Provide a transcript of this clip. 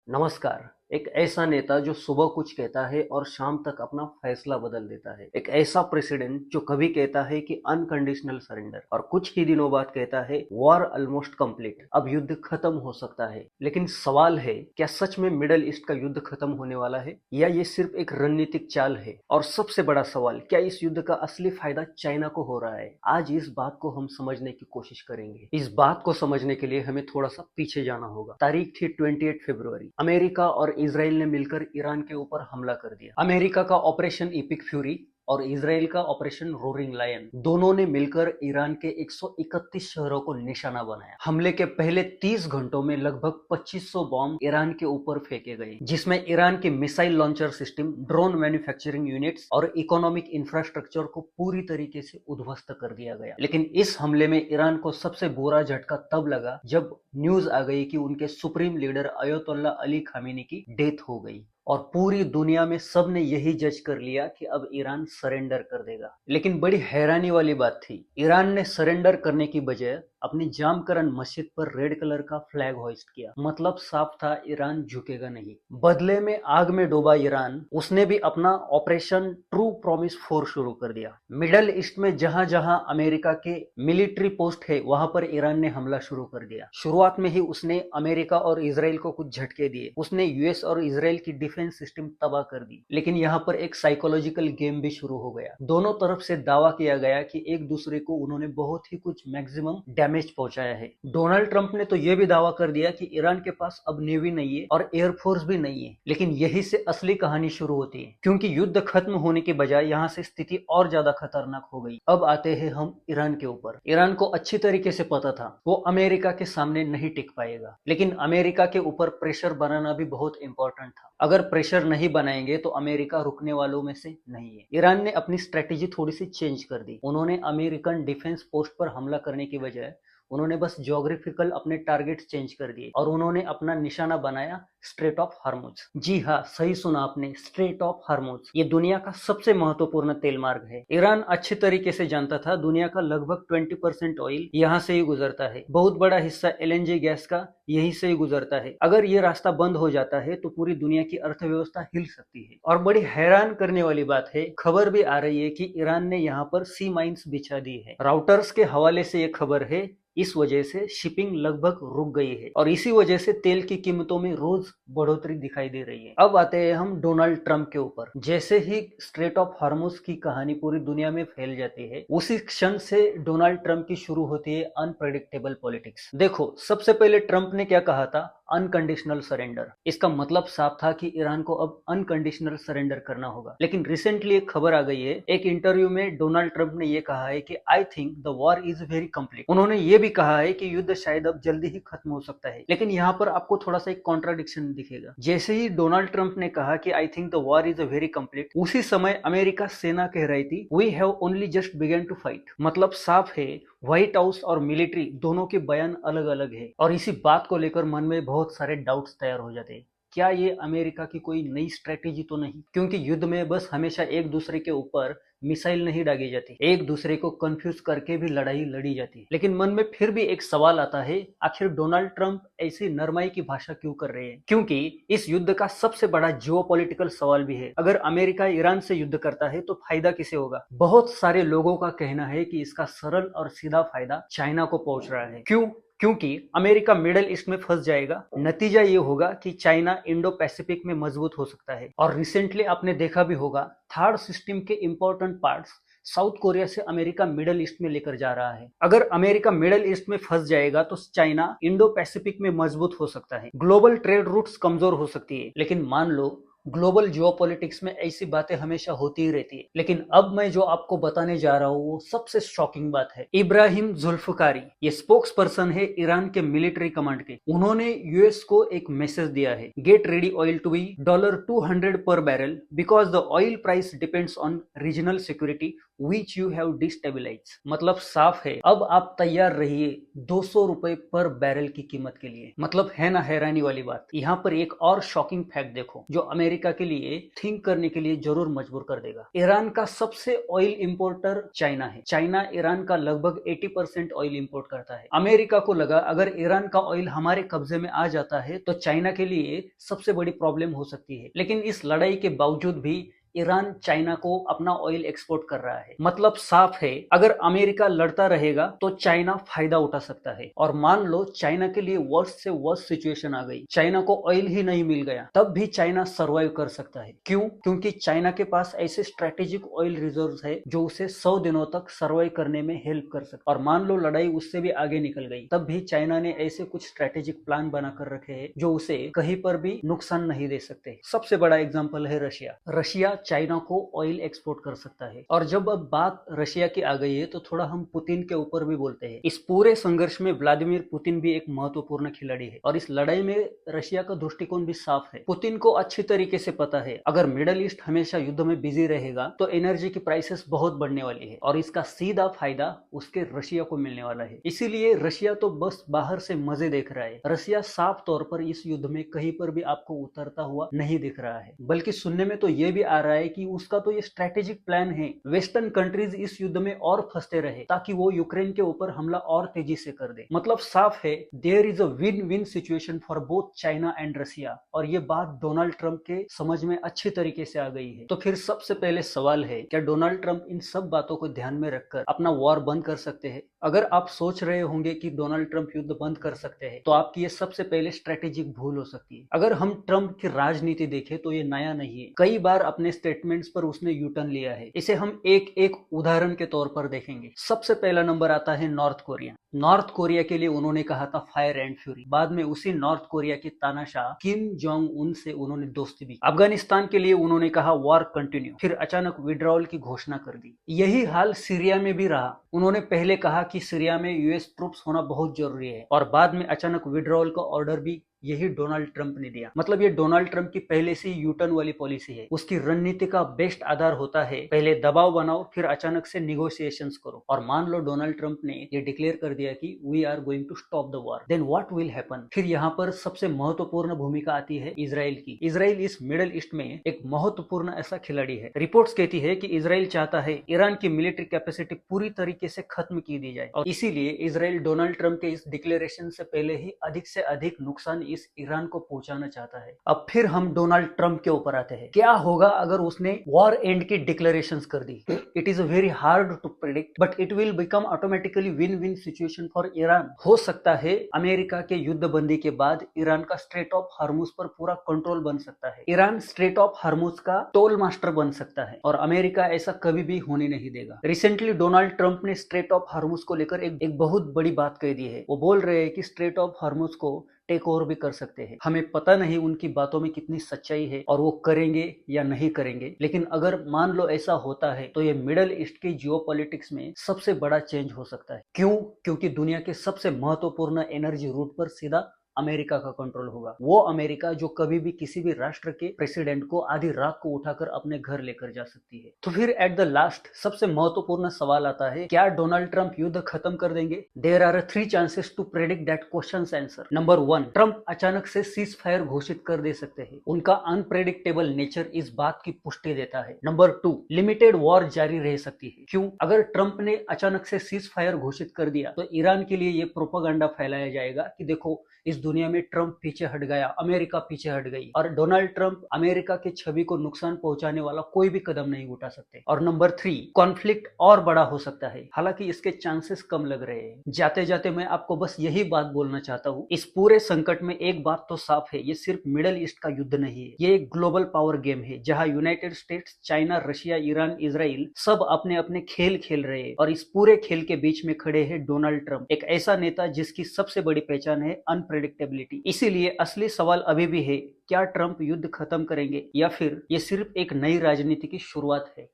नमस्कार। एक ऐसा नेता जो सुबह कुछ कहता है और शाम तक अपना फैसला बदल देता है। एक ऐसा प्रेसिडेंट जो कभी कहता है कि अनकंडीशनल सरेंडर और कुछ ही दिनों बाद कहता है वॉर ऑलमोस्ट कंप्लीट, अब युद्ध खत्म हो सकता है। लेकिन सवाल है, क्या सच में मिडल ईस्ट का युद्ध खत्म होने वाला है या ये सिर्फ एक रणनीतिक चाल है? और सबसे बड़ा सवाल, क्या इस युद्ध का असली फायदा चाइना को हो रहा है? आज इस बात को हम समझने की कोशिश करेंगे। इस बात को समझने के लिए हमें थोड़ा सा पीछे जाना होगा। तारीख थी 28 फरवरी। अमेरिका और इजराइल ने मिलकर ईरान के ऊपर हमला कर दिया। अमेरिका का ऑपरेशन इपिक फ्यूरी और इजराइल का ऑपरेशन रोरिंग लायन, दोनों ने मिलकर ईरान के 131 शहरों को निशाना बनाया। हमले के पहले 30 घंटों में लगभग 2500 बॉम्ब ईरान के ऊपर फेंके गए, जिसमें ईरान के missile launcher system, drone manufacturing units और इकोनॉमिक इंफ्रास्ट्रक्चर को पूरी तरीके से उद्ध्वस्त कर दिया गया। लेकिन इस हमले में ईरान को सबसे बुरा झटका तब लगा जब न्यूज आ गई कि उनके सुप्रीम लीडर अयतोल्ला अली खामेनी की डेथ हो गई और पूरी दुनिया में सबने यही जज कर लिया कि अब ईरान सरेंडर कर देगा। लेकिन बड़ी हैरानी वाली बात थी, ईरान ने सरेंडर करने की बजाय अपनी जामकरन मस्जिद पर रेड कलर का फ्लैग होइस्ट किया। मतलब साफ था, ईरान झुकेगा नहीं। बदले में आग में डूबा ईरान, उसने भी अपना ऑपरेशन ट्रू प्रॉमिस 4 शुरू कर दिया। मिडल ईस्ट में जहां जहां अमेरिका के मिलिट्री पोस्ट है वहां पर ईरान ने हमला शुरू कर दिया। शुरुआत में ही उसने अमेरिका और इजराइल को कुछ झटके दिए। उसने यूएस और इजराइल की डिफेंस सिस्टम तबाह कर दी। लेकिन यहाँ पर एक साइकोलॉजिकल गेम भी शुरू हो गया। दोनों तरफ से दावा किया गया कि एक दूसरे को उन्होंने बहुत ही कुछ मैक्सिमम डैमेज पहुंचाया है। डोनाल्ड ट्रंप ने तो यह भी दावा कर दिया कि ईरान के पास अब नेवी नहीं है और एयरफोर्स भी नहीं है। लेकिन यही से असली कहानी शुरू होती है, क्योंकि युद्ध खत्म होने के बजाय यहाँ से स्थिति और ज्यादा खतरनाक हो गई। अब आते हैं हम ईरान के ऊपर। ईरान को अच्छी तरीके से पता था वो अमेरिका के सामने नहीं टिक पाएगा, लेकिन अमेरिका के ऊपर प्रेशर बनाना भी बहुत इंपॉर्टेंट था। अगर प्रेशर नहीं बनाएंगे तो अमेरिका रुकने वालों में से नहीं है। ईरान ने अपनी स्ट्रेटेजी थोड़ी सी चेंज कर दी। उन्होंने अमेरिकन डिफेंस पोस्ट पर हमला करने की बजाय उन्होंने बस ज्योग्राफिकल अपने टारगेट चेंज कर दिए और उन्होंने अपना निशाना बनाया स्ट्रेट ऑफ हार्मुज। जी हाँ, सही सुना आपने, स्ट्रेट ऑफ हार्मुज। ये दुनिया का सबसे महत्वपूर्ण तेल मार्ग है। ईरान अच्छे तरीके से जानता था दुनिया का लगभग 20% ऑयल यहाँ से ही गुजरता है। बहुत बड़ा हिस्सा एलएनजी गैस का यहीं से ही गुजरता है। अगर ये रास्ता बंद हो जाता है तो पूरी दुनिया की अर्थव्यवस्था हिल सकती है। और बड़ी हैरान करने वाली बात है, खबर भी आ रही है कि ईरान ने यहाँ पर सी माइंस बिछा दी है। राउटर्स के हवाले से ये खबर है। इस वजह से शिपिंग लगभग रुक गई है और इसी वजह से तेल की कीमतों में रोज बढ़ोतरी दिखाई दे रही है। अब आते हैं हम डोनाल्ड ट्रंप के ऊपर। जैसे ही स्ट्रेट ऑफ हार्मुज की कहानी पूरी दुनिया में फैल जाती है, उसी क्षण से डोनाल्ड ट्रंप की शुरू होती है अनप्रेडिक्टेबल पॉलिटिक्स। देखो, सबसे पहले ट्रंप ने क्या कहा था? Unconditional surrender. इसका मतलब साफ था कि ईरान को अब अनकंडीशनल सरेंडर करना होगा। लेकिन रिसेंटली एक खबर आ गई है, एक इंटरव्यू में डोनाल्ड ट्रंप ने यह कहा है कि I think the war is very complete. उन्होंने ये भी कहा है कि युद्ध शायद अब जल्दी ही खत्म हो सकता है। लेकिन यहाँ पर आपको थोड़ा सा एक कॉन्ट्राडिक्शन दिखेगा। जैसे ही डोनाल्ड ट्रंप ने कहा कि I think the war is very complete, उसी समय अमेरिका सेना कह रही थी we have only just began to fight. मतलब साफ है, व्हाइट हाउस और मिलिट्री दोनों के बयान अलग अलग है और इसी बात को लेकर मन में बहुत सारे डाउट्स तैयार हो जाते हैं। क्या ये अमेरिका की कोई नई स्ट्रेटेजी तो नहीं? क्योंकि युद्ध में बस हमेशा एक दूसरे के ऊपर मिसाइल नहीं दागी जाती, एक दूसरे को कंफ्यूज करके भी लड़ाई लड़ी जाती है। लेकिन मन में फिर भी एक सवाल आता है, आखिर डोनाल्ड ट्रंप ऐसी नरमाई की भाषा क्यों कर रहे हैं? क्योंकि इस युद्ध का सबसे बड़ा जियोपॉलिटिकल सवाल भी है। अगर अमेरिका ईरान से युद्ध करता है तो फायदा किसे होगा? बहुत सारे लोगों का कहना है कि इसका सरल और सीधा फायदा चाइना को पहुंच रहा है। क्यों? क्योंकि अमेरिका मिडल ईस्ट में फंस जाएगा। नतीजा ये होगा कि चाइना इंडो पैसिफिक में मजबूत हो सकता है। और रिसेंटली आपने देखा भी होगा, थर्ड सिस्टम के इंपॉर्टेंट पार्ट्स साउथ कोरिया से अमेरिका मिडल ईस्ट में लेकर जा रहा है। अगर अमेरिका मिडल ईस्ट में फंस जाएगा तो चाइना इंडो पैसिफिक में मजबूत हो सकता है, ग्लोबल ट्रेड रूट्स कमजोर हो सकती है। लेकिन मान लो, ग्लोबल जियोपॉलिटिक्स में ऐसी बातें हमेशा होती ही रहती है। लेकिन अब मैं जो आपको बताने जा रहा हूँ वो सबसे शॉकिंग बात है। इब्राहिम जुल्फकारी, ये स्पोक्स पर्सन है ईरान के मिलिट्री कमांड के। उन्होंने यूएस को एक मैसेज दिया है, get ready oil to be $200 per barrel because the oil price depends on regional security which you have destabilize. मतलब साफ है, अब आप तैयार रहिए $200 पर बैरल की कीमत के लिए। मतलब है ना हैरानी वाली बात। यहाँ पर एक और शॉकिंग फैक्ट देखो, जो अमेरिका के लिए थिंक करने के लिए जरूर मजबूर कर देगा। ईरान का सबसे ऑयल इंपोर्टर चाइना है। चाइना ईरान का लगभग 80% ऑयल इंपोर्ट करता है। अमेरिका को लगा अगर ईरान का ऑयल हमारे कब्जे में आ जाता है तो चाइना के लिए सबसे बड़ी प्रॉब्लम हो सकती है। लेकिन इस लड़ाई के बावजूद भी ईरान चाइना को अपना ऑयल एक्सपोर्ट कर रहा है। मतलब साफ है, अगर अमेरिका लड़ता रहेगा तो चाइना फायदा उठा सकता है। और मान लो चाइना के लिए वर्स्ट से वर्स्ट सिचुएशन आ गई, चाइना को ऑयल ही नहीं मिल गया, तब भी चाइना सर्वाइव कर सकता है। क्यों? क्योंकि चाइना के पास ऐसे स्ट्रेटेजिक ऑयल रिजर्व है जो उसे 100 दिनों तक सर्वाइव करने में हेल्प कर सकता है। और मान लो लड़ाई उससे भी आगे निकल गई, तब भी चाइना ने ऐसे कुछ स्ट्रेटेजिक प्लान बनाकर रखे हैं जो उसे कहीं पर भी नुकसान नहीं दे सकते। सबसे बड़ा एग्जाम्पल है रशिया। रशिया चाइना को ऑयल एक्सपोर्ट कर सकता है। और जब अब बात रशिया की आ गई है तो थोड़ा हम पुतिन के ऊपर भी बोलते हैं। इस पूरे संघर्ष में व्लादिमीर पुतिन भी एक महत्वपूर्ण खिलाड़ी है और इस लड़ाई में रशिया का दृष्टिकोण भी साफ है। पुतिन को अच्छी तरीके से पता है अगर मिडल ईस्ट हमेशा युद्ध में बिजी रहेगा तो एनर्जी की प्राइसेस बहुत बढ़ने वाली है और इसका सीधा फायदा उसके रशिया को मिलने वाला है। इसीलिए रशिया तो बस बाहर से मजे देख रहा है। रशिया साफ तौर पर इस युद्ध में कहीं पर भी आपको उतरता हुआ नहीं दिख रहा है, बल्कि सुनने में तो ये भी आ रहा है कि उसका तो ये स्ट्रेटेजिक प्लान है वेस्टर्न कंट्रीज इस युद्ध में और फंसते रहे ताकि वो यूक्रेन के ऊपर हमला और तेजी से कर दे। मतलब साफ है, there is a win win situation for both China and Russia. और ये बात डोनाल्ड ट्रंप के समझ में अच्छी तरीके से आ गई है। तो फिर सबसे पहले सवाल है, क्या डोनाल्ड ट्रंप इन सब बातों को ध्यान में रखकर अपना वॉर बंद कर सकते हैं? अगर आप सोच रहे होंगे कि डोनाल्ड ट्रंप युद्ध बंद कर सकते हैं तो आपकी ये सबसे पहले स्ट्रेटेजिक भूल हो सकती है। अगर हम ट्रंप की राजनीति देखें तो ये नया नहीं है, कई बार अपने स्टेटमेंट्स पर उसने यूटर्न लिया है। इसे हम एक एक उदाहरण के तौर पर देखेंगे। सबसे पहला नंबर आता है नॉर्थ कोरिया। नॉर्थ कोरिया के लिए उन्होंने कहा था फायर एंड फ्यूरी। बाद में उसी नॉर्थ कोरिया के तानाशाह किम जोंग उन से उन्होंने दोस्ती भी। अफगानिस्तान के लिए उन्होंने कहा वॉर कंटिन्यू, फिर अचानक विड्रॉल की घोषणा कर दी। यही हाल सीरिया में भी रहा। उन्होंने पहले कहा कि सीरिया में यूएस ट्रूप्स होना बहुत जरूरी है और बाद में अचानक विड्रॉल का ऑर्डर भी यही डोनाल्ड ट्रंप ने दिया। मतलब ये डोनाल्ड ट्रंप की पहले से यूटर्न वाली पॉलिसी है। उसकी रणनीति का बेस्ट आधार होता है पहले दबाव बनाओ फिर अचानक से निगोशिएशंस करो। और मान लो डोनाल्ड ट्रंप ने ये डिक्लेयर कर दिया कि we are going to stop the war, then what will happen? फिर यहाँ पर सबसे महत्वपूर्ण भूमिका आती है इजराइल की। इजराइल इस मिडिल ईस्ट में एक महत्वपूर्ण ऐसा खिलाड़ी है। रिपोर्ट्स कहती है कि इजराइल चाहता है ईरान की मिलिट्री कैपेसिटी पूरी तरीके से खत्म की दी जाए और इसीलिए इजराइल डोनाल्ड ट्रंप के इस डिक्लेरेशन से पहले ही अधिक से अधिक नुकसान इस ईरान को पहुंचाना चाहता है। अब फिर हम डोनाल्ड ट्रंप के ऊपर आते हैं। क्या होगा अगर उसने वॉर एंड की डिक्लेरेशंस कर दी? It is very hard to predict but it will become automatically win win situation for Iran. हो सकता है अमेरिका के युद्ध बंदी के बाद ईरान का स्ट्रेट ऑफ हार्मुज पर पूरा कंट्रोल बन सकता है। ईरान स्ट्रेट ऑफ हार्मुज का टोल मास्टर बन सकता है और अमेरिका ऐसा कभी भी होने नहीं देगा। रिसेंटली डोनाल्ड ट्रंप ने स्ट्रेट ऑफ हार्मुज को लेकर एक बहुत बड़ी बात कह दी है। वो बोल रहे हैं कि स्ट्रेट ऑफ हार्मुज को टेक ओवर भी कर सकते हैं। हमें पता नहीं उनकी बातों में कितनी सच्चाई है और वो करेंगे या नहीं करेंगे, लेकिन अगर मान लो ऐसा होता है तो ये मिडल ईस्ट की जियोपॉलिटिक्स में सबसे बड़ा चेंज हो सकता है। क्यों? क्योंकि दुनिया के सबसे महत्वपूर्ण एनर्जी रूट पर सीधा अमेरिका का कंट्रोल होगा। वो अमेरिका जो कभी भी किसी भी राष्ट्र के प्रेसिडेंट को आधी रात को उठाकर अपने घर लेकर जा सकती है। तो फिर एट द लास्ट सबसे महत्वपूर्ण सवाल आता है, क्या डोनाल्ड ट्रंप युद्ध खत्म कर देंगे? There are 3 chances to predict that questions answer. Number 1, Trump अचानक से सीज फायर घोषित कर दे सकते हैं। उनका अनप्रेडिक्टेबल नेचर इस बात की पुष्टि देता है। नंबर 2, लिमिटेड वॉर जारी रह सकती है। क्यों? अगर ट्रंप ने अचानक से सीज फायर घोषित कर दिया तो ईरान के लिए ये प्रोपेगेंडा फैलाया जाएगा कि देखो इस दुनिया में ट्रंप पीछे हट गया, अमेरिका पीछे हट गई और डोनाल्ड ट्रंप अमेरिका की छवि को नुकसान पहुंचाने वाला कोई भी कदम नहीं उठा सकते। और नंबर 3, कॉन्फ्लिक्ट और बड़ा हो सकता है, हालांकि इसके चांसेस कम लग रहे हैं। जाते जाते मैं आपको बस यही बात बोलना चाहता हूँ, इस पूरे संकट में एक बात तो साफ है, ये सिर्फ मिडल ईस्ट का युद्ध नहीं है, ये एक ग्लोबल पावर गेम है जहाँ United states, China, Russia, Iran, Israel सब अपने अपने खेल खेल रहे हैं और इस पूरे खेल के बीच में खड़े हैं डोनाल्ड ट्रंप, एक ऐसा नेता जिसकी सबसे बड़ी पहचान है अनप्रेडिक्टेबिलिटी। इसीलिए असली सवाल अभी भी है, क्या ट्रंप युद्ध खत्म करेंगे या फिर ये सिर्फ एक नई राजनीति की शुरुआत है?